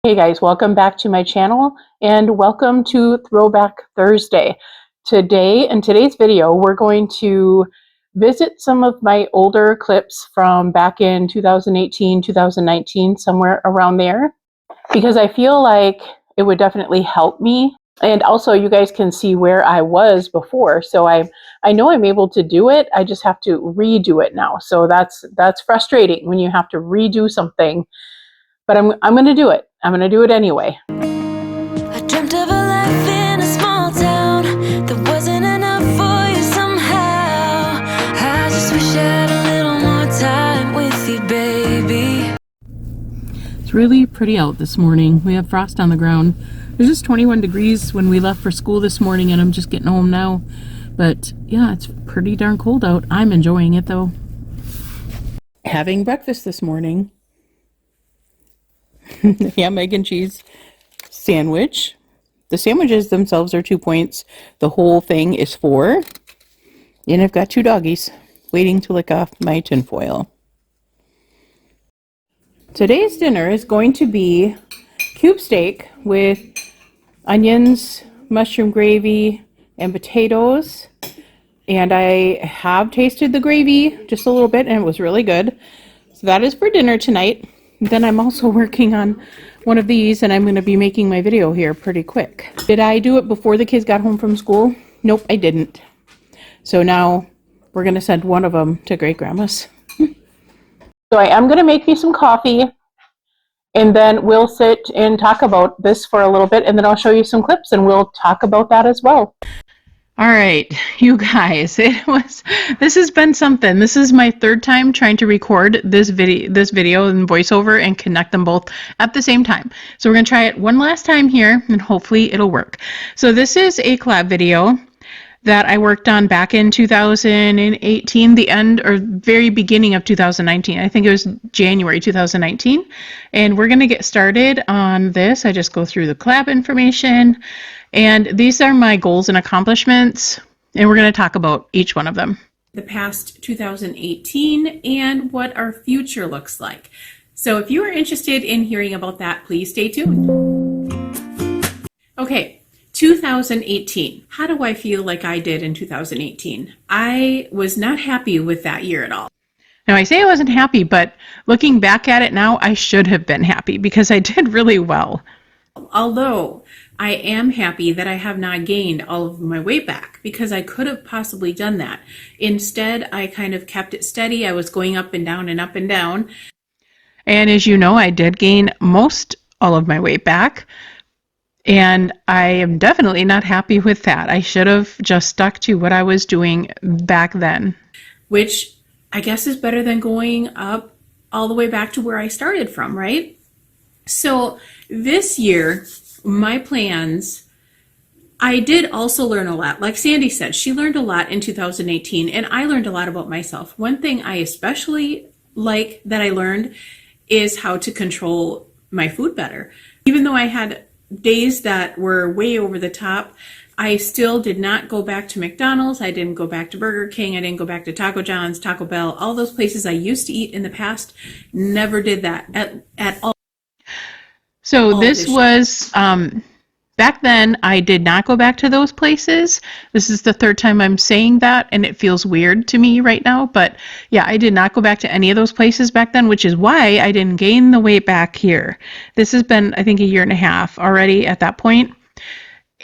Hey guys, welcome back to my channel and welcome to Throwback Thursday. Today, in today's video, we're going to visit some of my older clips from back in 2018, 2019, somewhere around there, because I feel like it would definitely help me. And also you guys can see where I was before. So I know I'm able to do it. I just have to redo it now. So that's frustrating when you have to redo something. But I'm going to do it. I'm going to do it anyway. I dreamt of a life in a small town that wasn't enough for you somehow. I just wish I had a little more time with you, baby. It's really pretty out this morning. We have frost on the ground. It was just 21 degrees when we left for school this morning, and I'm just getting home now. But yeah, it's pretty darn cold out. I'm enjoying it though. Having breakfast this morning. Ham, egg, and cheese sandwich. The sandwiches themselves are 2 points. The whole thing is 4. And I've got 2 doggies waiting to lick off my tinfoil. Today's dinner is going to be cube steak with onions, mushroom gravy, and potatoes. And I have tasted the gravy just a little bit, and it was really good. So that is for dinner tonight. Then I'm also working on one of these, and I'm going to be making my video here pretty quick. Did I do it before the kids got home from school? Nope, I didn't. So now we're going to send one of them to Great Grandma's. So I am going to make me some coffee, and then we'll sit and talk about this for a little bit, and then I'll show you some clips, and we'll talk about that as well. All right, you guys, this has been something. This is my 3rd time trying to record this video and voiceover and connect them both at the same time. So we're going to try it one last time here, and hopefully it'll work. So this is a collab video that I worked on back in 2018, the end or very beginning of 2019. I think it was January 2019. And we're going to get started on this. I just go through the collab information. And these are my goals and accomplishments, and we're going to talk about each one of them. The past 2018 and what our future looks like. So if you are interested in hearing about that, please stay tuned. Okay, 2018. How do I feel like I did in 2018? I was not happy with that year at all. Now, I say I wasn't happy, but looking back at it now, I should have been happy because I did really well. Although I am happy that I have not gained all of my weight back, because I could have possibly done that. Instead, I kind of kept it steady. I was going up and down and up and down. And as you know, I did gain most all of my weight back. And I am definitely not happy with that. I should have just stuck to what I was doing back then. Which I guess is better than going up all the way back to where I started from, right? So this year, my plans, I did also learn a lot. Like Sandy said, she learned a lot in 2018, and I learned a lot about myself. One thing I especially like that I learned is how to control my food better. Even though I had days that were way over the top, I still did not go back to McDonald's. I didn't go back to Burger King. I didn't go back to Taco John's, Taco Bell, all those places I used to eat in the past. Never did that at all. So this was, back then, I did not go back to those places. This is the 3rd time I'm saying that, and it feels weird to me right now. But yeah, I did not go back to any of those places back then, which is why I didn't gain the weight back here. This has been, I think, 1.5 years already at that point.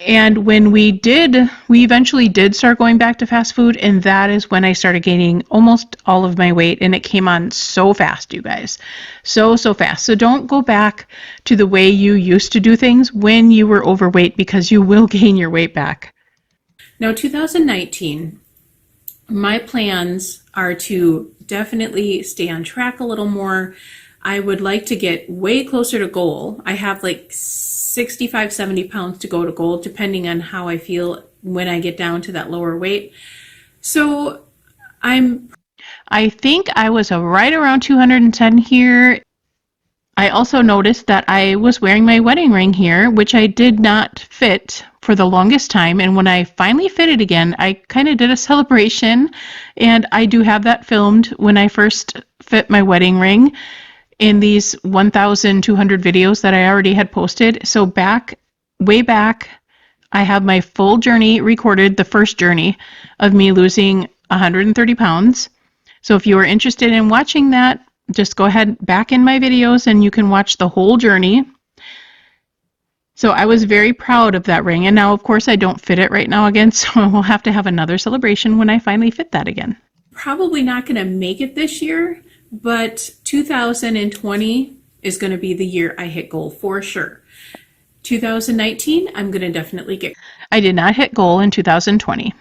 And when we eventually did start going back to fast food, and that is when I started gaining almost all of my weight, and it came on so fast, you guys. So fast. So don't go back to the way you used to do things when you were overweight, because you will gain your weight back. Now, 2019, my plans are to definitely stay on track a little more. I would like to get way closer to goal. I have like 65, 70 pounds to go to goal, depending on how I feel when I get down to that lower weight. So I think I was right around 210 here. I also noticed that I was wearing my wedding ring here, which I did not fit for the longest time. And when I finally fit it again, I kind of did a celebration, and I do have that filmed when I first fit my wedding ring. in these 1,200 videos that I already had posted. So way back, I have my full journey recorded, the first journey of me losing 130 pounds. So if you are interested in watching that, just go ahead back in my videos and you can watch the whole journey. So I was very proud of that ring. And now, of course, I don't fit it right now again. So we'll have to have another celebration when I finally fit that again. Probably not going to make it this year, but 2020 is going to be the year I hit goal for sure. 2019, I'm going to definitely get I did not hit goal in 2020.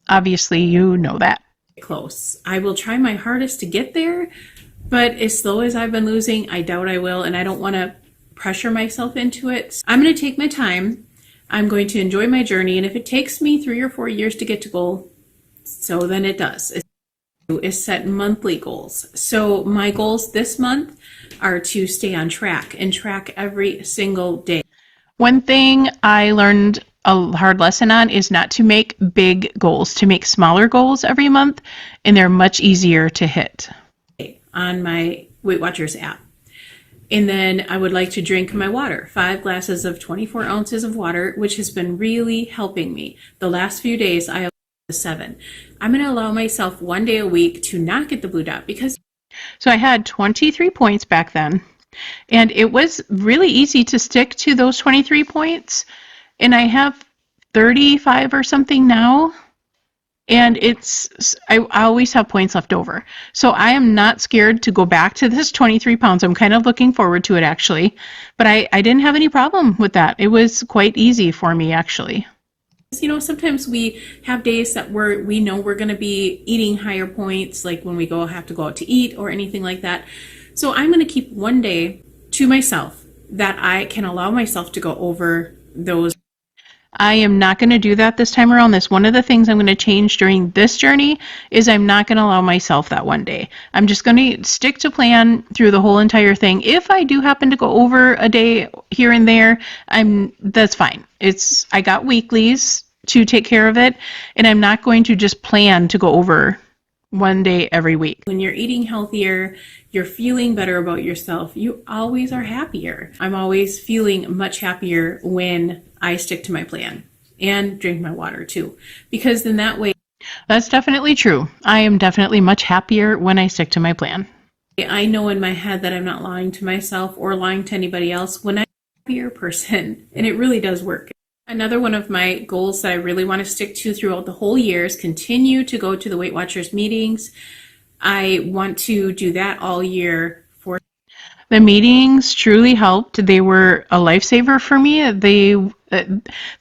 Obviously, you know that. close. I will try my hardest to get there, but as slow as I've been losing, I doubt I will, and I don't want to pressure myself into it. I'm going to take my time. I'm going to enjoy my journey, and if it takes me 3 or 4 years to get to goal, so then it does. Is set monthly goals. So my goals this month are to stay on track and track every single day. One thing I learned a hard lesson on is not to make big goals, to make smaller goals every month, and they're much easier to hit. On my Weight Watchers app. And then I would like to drink my water, 5 glasses of 24 ounces of water, which has been really helping me. The last few days I have 7. I'm going to allow myself 1 day a week to not get the blue dot because. So I had 23 points back then, and it was really easy to stick to those 23 points. And I have 35 or something now. And I always have points left over. So I am not scared to go back to this 23 pounds. I'm kind of looking forward to it, actually. But I didn't have any problem with that. It was quite easy for me, actually. You know, sometimes we have days that we know we're going to be eating higher points, like when we have to go out to eat or anything like that. So I'm going to keep 1 day to myself that I can allow myself to go over those. I am not going to do that this time around. That's one of the things I'm going to change during this journey is I'm not going to allow myself that 1 day. I'm just going to stick to plan through the whole entire thing. If I do happen to go over a day here and there, that's fine. I got weeklies to take care of it, and I'm not going to just plan to go over 1 day every week. When you're eating healthier, you're feeling better about yourself, you always are happier. I'm always feeling much happier when I stick to my plan and drink my water too, because then that way. That's definitely true. I am definitely much happier when I stick to my plan. I know in my head that I'm not lying to myself or lying to anybody else when I'm a happier person, and it really does work. Another one of my goals that I really want to stick to throughout the whole year is continue to go to the Weight Watchers meetings. I want to do that all year. The meetings truly helped. They were a lifesaver for me. The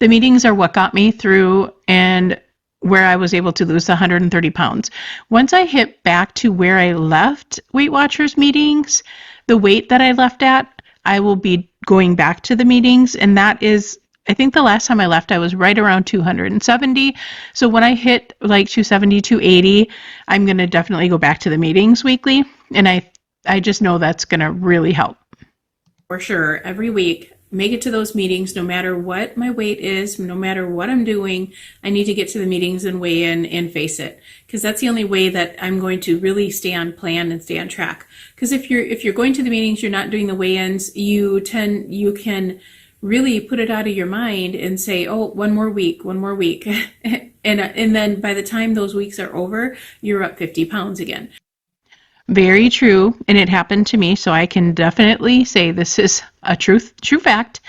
meetings are what got me through and where I was able to lose 130 pounds. Once I hit back to where I left Weight Watchers meetings, the weight that I left at, I will be going back to the meetings, and that is, I think the last time I left, I was right around 270. So when I hit like 270, 280, I'm going to definitely go back to the meetings weekly. And I just know that's going to really help. For sure. Every week, make it to those meetings, no matter what my weight is, no matter what I'm doing. I need to get to the meetings and weigh in and face it, because that's the only way that I'm going to really stay on plan and stay on track. Because if you're going to the meetings, you're not doing the weigh-ins, you can really put it out of your mind and say, oh, one more week. and then by the time those weeks are over, you're up 50 pounds again. Very true, and it happened to me, so I can definitely say this is a true fact,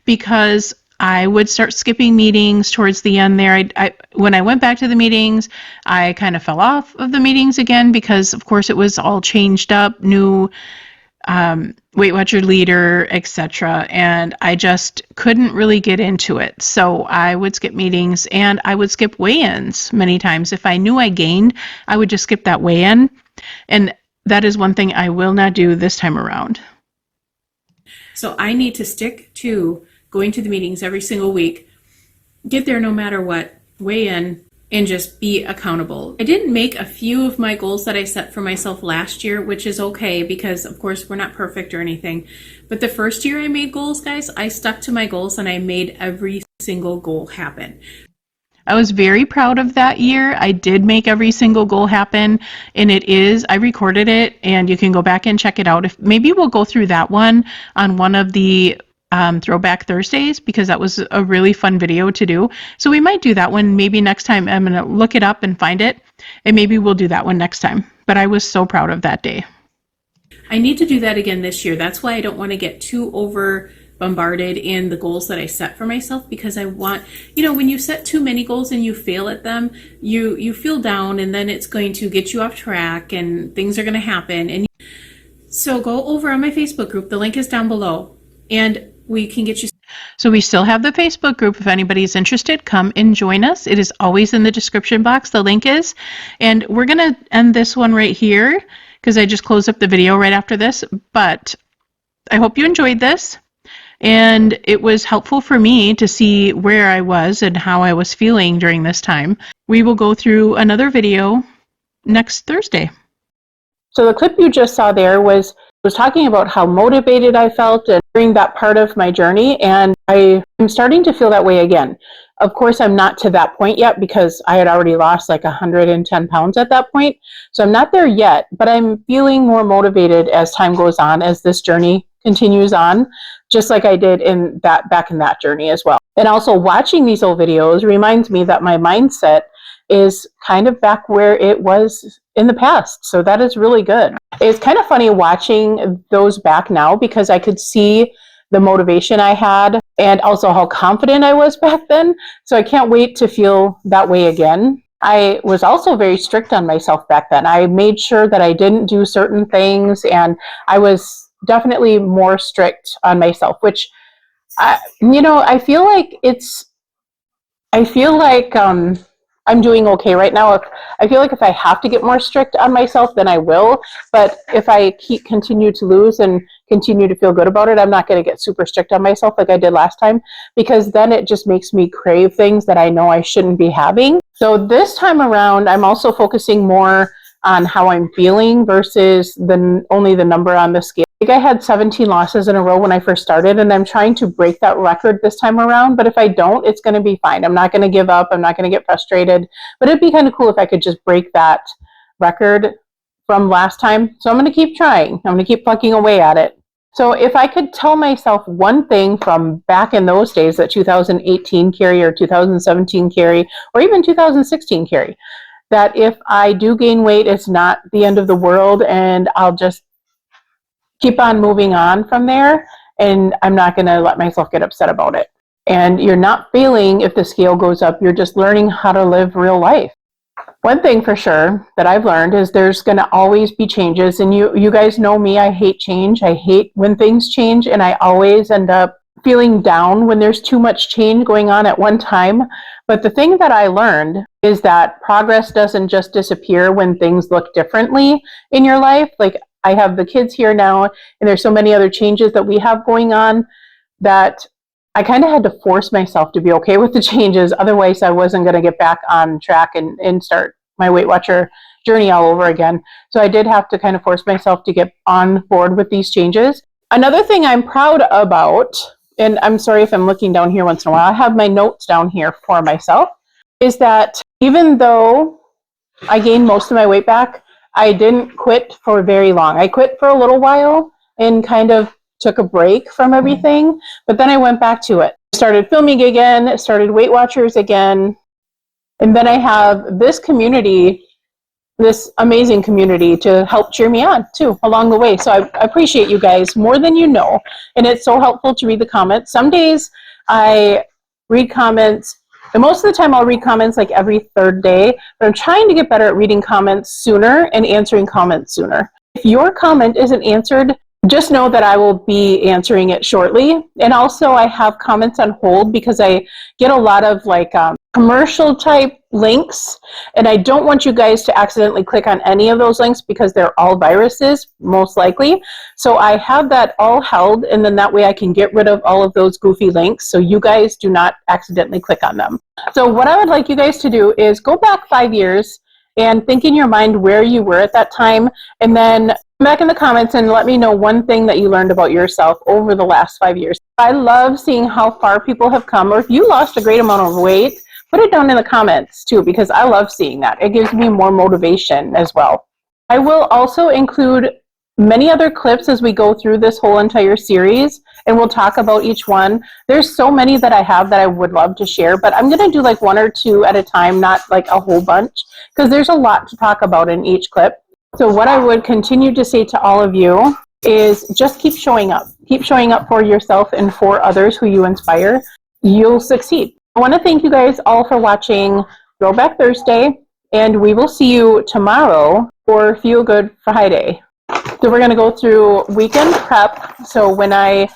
because I would start skipping meetings towards the end there. When I went back to the meetings, I kind of fell off of the meetings again because, of course, it was all changed up, new Weight Watcher leader, etc., and I just couldn't really get into it. So I would skip meetings, and I would skip weigh-ins many times. If I knew I gained, I would just skip that weigh-in, and that is one thing I will not do this time around. So I need to stick to going to the meetings every single week, get there no matter what, weigh in, and just be accountable. I didn't make a few of my goals that I set for myself last year, which is okay because, of course, we're not perfect or anything. But the first year I made goals, guys, I stuck to my goals and I made every single goal happen. I was very proud of that year. I did make every single goal happen, and I recorded it, and you can go back and check it out. If maybe we'll go through that one on one of the Throwback Thursdays, because that was a really fun video to do. So we might do that one maybe next time. I'm going to look it up and find it, and maybe we'll do that one next time. But I was so proud of that day. I need to do that again this year. That's why I don't want to get too over bombarded in the goals that I set for myself, because I want, when you set too many goals and you fail at them, you feel down, and then it's going to get you off track and things are going to happen. And so go over on my Facebook group. The link is down below, and we can get you. So we still have the Facebook group. If anybody's interested, come and join us. It is always in the description box. The link is. And we're going to end this one right here because I just closed up the video right after this. But I hope you enjoyed this. And it was helpful for me to see where I was and how I was feeling during this time. We will go through another video next Thursday. So the clip you just saw there was talking about how motivated I felt and during that part of my journey, and I am starting to feel that way again. Of course, I'm not to that point yet because I had already lost like 110 pounds at that point. So I'm not there yet, but I'm feeling more motivated as time goes on, as this journey continues on, just like I did back in that journey as well. And also watching these old videos reminds me that my mindset is kind of back where it was in the past. So that is really good. It's kind of funny watching those back now because I could see the motivation I had and also how confident I was back then. So I can't wait to feel that way again. I was also very strict on myself back then. I made sure that I didn't do certain things, and I was definitely more strict on myself, which I feel like I'm doing okay right now. I feel like if I have to get more strict on myself, then I will. But if I continue to lose and continue to feel good about it, I'm not going to get super strict on myself like I did last time, because then it just makes me crave things that I know I shouldn't be having. So this time around, I'm also focusing more on how I'm feeling versus only the number on the scale. I think I had 17 losses in a row when I first started, and I'm trying to break that record this time around. But if I don't, it's going to be fine. I'm not going to give up. I'm not going to get frustrated. But it'd be kind of cool if I could just break that record from last time. So I'm going to keep trying. I'm going to keep plucking away at it. So if I could tell myself one thing from back in those days, that 2018 Carrie or 2017 Carrie or even 2016 Carrie, that if I do gain weight, it's not the end of the world, and I'll just keep on moving on from there, and I'm not going to let myself get upset about it. And you're not failing if the scale goes up. You're just learning how to live real life. One thing for sure that I've learned is there's going to always be changes. And you guys know me, I hate change. I hate when things change, and I always end up feeling down when there's too much change going on at one time. But the thing that I learned is that progress doesn't just disappear when things look differently in your life. Like, I have the kids here now, and there's so many other changes that we have going on that I kind of had to force myself to be okay with the changes. Otherwise, I wasn't going to get back on track and start my Weight Watcher journey all over again. So I did have to kind of force myself to get on board with these changes. Another thing I'm proud about, and I'm sorry if I'm looking down here once in a while, I have my notes down here for myself, is that even though I gained most of my weight back, I didn't quit for very long. I quit for a little while and kind of took a break from everything, but then I went back to it. Started filming again, started Weight Watchers again, and then I have this community, this amazing community to help cheer me on too along the way. So I appreciate you guys more than you know, and it's so helpful to read the comments. Some days I read comments, and most of the time I'll read comments like every third day, but I'm trying to get better at reading comments sooner and answering comments sooner. If your comment isn't answered, just know that I will be answering it shortly. And also I have comments on hold because I get a lot of like commercial type links, and I don't want you guys to accidentally click on any of those links because they're all viruses, most likely. So I have that all held, and then that way I can get rid of all of those goofy links so you guys do not accidentally click on them. So what I would like you guys to do is go back 5 years and think in your mind where you were at that time, and then come back in the comments and let me know one thing that you learned about yourself over the last 5 years. I love seeing how far people have come, or if you lost a great amount of weight, put it down in the comments too, because I love seeing that. It gives me more motivation as well. I will also include many other clips as we go through this whole entire series, and we'll talk about each one. There's so many that I have that I would love to share, but I'm going to do like one or two at a time, not like a whole bunch, because there's a lot to talk about in each clip. So what I would continue to say to all of you is just keep showing up. Keep showing up for yourself and for others who you inspire. You'll succeed. I want to thank you guys all for watching Throwback Thursday, and we will see you tomorrow for Feel Good Friday. So we're going to go through weekend prep. So when I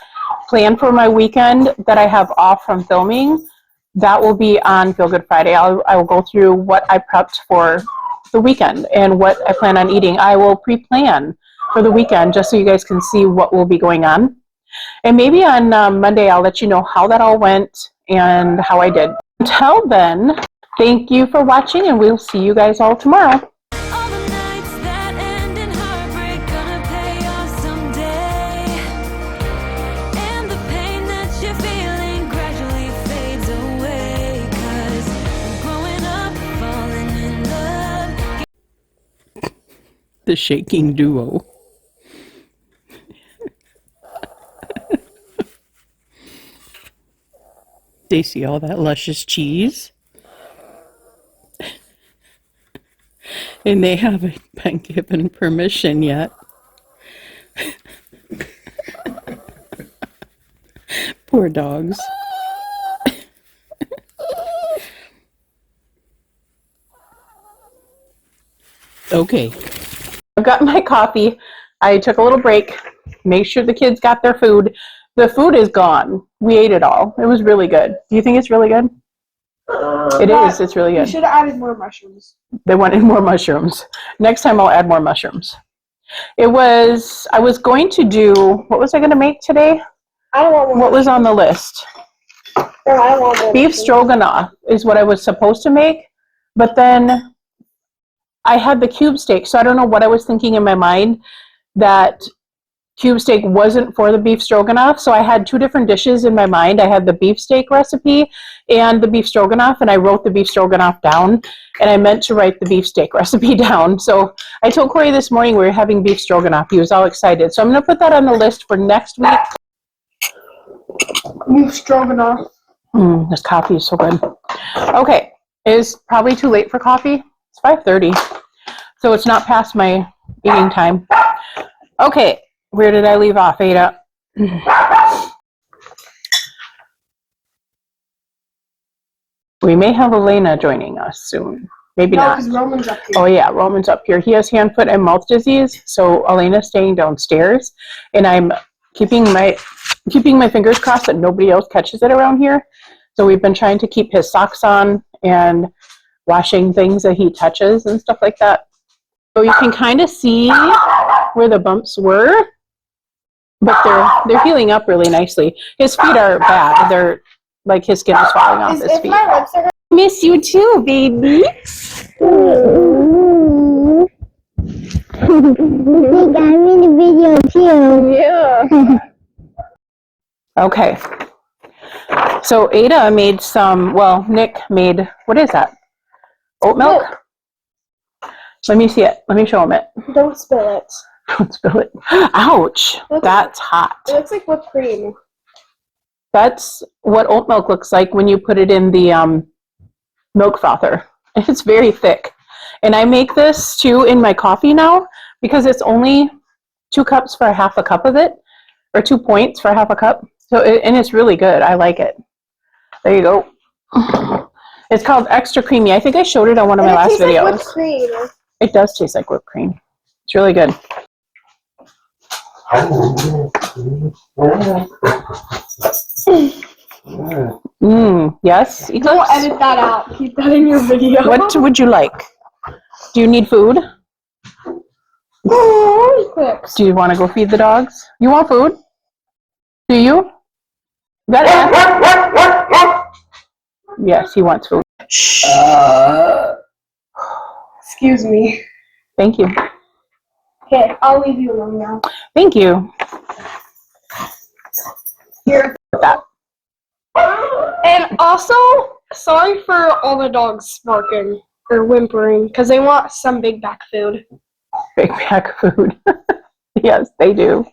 plan for my weekend that I have off from filming, that will be on Feel Good Friday. I will go through what I prepped for the weekend and what I plan on eating. I will pre-plan for the weekend just so you guys can see what will be going on. And maybe on Monday I'll let you know how that all went and how I did. Until then, thank you for watching, and we'll see you guys all tomorrow. All the nights that end in heartbreak gonna pay off someday. And the pain that you're feeling gradually fades away. 'Cause growing up, falling in love. The shaking duo. They see all that luscious cheese. And they haven't been given permission yet. Poor dogs. Okay. I've got my coffee. I took a little break. Make sure the kids got their food. The food is gone. We ate it all. It was really good. Do you think it's really good? It is. It's really You good. should have added more mushrooms. They wanted more mushrooms. Next time I'll add more mushrooms. I was going to do, what was I going to make today? I don't want more. What was on the list? No, I don't want more. Beef stroganoff is what I was supposed to make, but then I had the cube steak, so I don't know what I was thinking in my mind that cube steak wasn't for the beef stroganoff, so I had two different dishes in my mind. I had the beef steak recipe and the beef stroganoff, and I wrote the beef stroganoff down, and I meant to write the beef steak recipe down. So I told Corey this morning we were having beef stroganoff. He was all excited. So I'm going to put that on the list for next week. Beef stroganoff. This coffee is so good. Okay, it's probably too late for coffee. It's 5:30, so it's not past my eating time. Okay, where did I leave off, Ada? We may have Elena joining us soon. Maybe No, not. because Roman's up here. Oh yeah, Roman's up here. He has hand, foot, and mouth disease, so Elena's staying downstairs, and I'm keeping my fingers crossed that nobody else catches it around here. So we've been trying to keep his socks on and washing things that he touches and stuff like that. So you can kind of see where the bumps were, but they're healing up really nicely. His feet are bad. They're like his skin is falling off his If feet. my lips are Miss you too, baby. They got me the video too. Yeah. Okay. So Ada made some, well, Nick made, what is that? Oat milk? Let me see it. Let me show him it. Don't spill it. Don't spill it. Ouch. That's hot. It looks like whipped cream. That's what oat milk looks like when you put it in the milk frother. It's very thick. And I make this too in my coffee now because it's only 2 cups for half a cup of it, or 2 points for half a cup. So and it's really good. I like it. There you go. It's called extra creamy. I think I showed it on one of my last videos. Like whipped cream. It does taste like whipped cream. It's really good. Yes, Don't Eclipse? edit that out. Keep that in your video. What would you like? Do you need food? Clips. Do you want to go feed the dogs? You want food? Do you? Got it? Yes, he wants food. Excuse me. Thank you. Okay, I'll leave you alone now. Thank you. Here. With that. And also, Sorry for all the dogs barking or whimpering because they want some big back food. Big bag food. Yes, they do.